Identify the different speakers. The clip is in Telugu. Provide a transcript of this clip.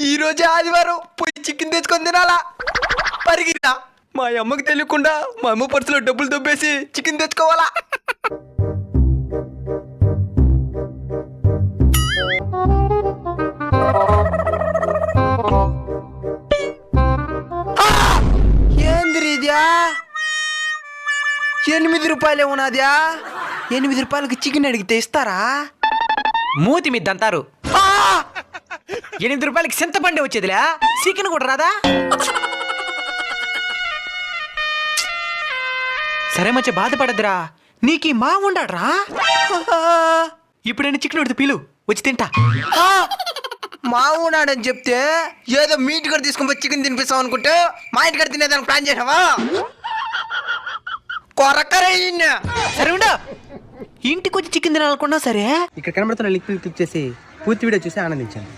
Speaker 1: ఈ రోజే ఆదివారం పోయి చికెన్ తెచ్చుకొని తినాలా. పరిగిరా మా అమ్మకి తెలియకుండా మా అమ్మ పర్సులో డబ్బులు దొబ్బేసి చికెన్ తెచ్చుకోవాలా. ఏందిరీద్యా 8 రూపాయలే ఉన్నదా? 8 రూపాయలకి చికెన్ అడిగితే ఇస్తారా?
Speaker 2: మూతి మిద్దంటారు. 8 రూపాయలకి చింతపండు వచ్చేదిలే, చికెన్ కూడా రాదా? సరే మంచి బాధపడద్దురా, నీకు మా ఉండాడ్రా. ఇప్పుడైనా చికెన్ ఉడితే పీలు వచ్చి తింటా.
Speaker 1: మా ఉన్నాడని చెప్తే ఏదో మీ ఇంటికాడ తీసుకొని పోయి చికెన్ తినిపిస్తాం అనుకుంటే మా ఇంటికాడ తినేదానికి ప్లాన్ చేసావా? కొరకరే.
Speaker 2: సరే ఉండు, ఇంటికి వచ్చి చికెన్ తినాలనుకున్నా సరే.
Speaker 3: ఇక్కడ కనబడుతున్న లింక్ క్లిక్ చేసి పూర్తి వీడియో చూసి ఆనందించండి.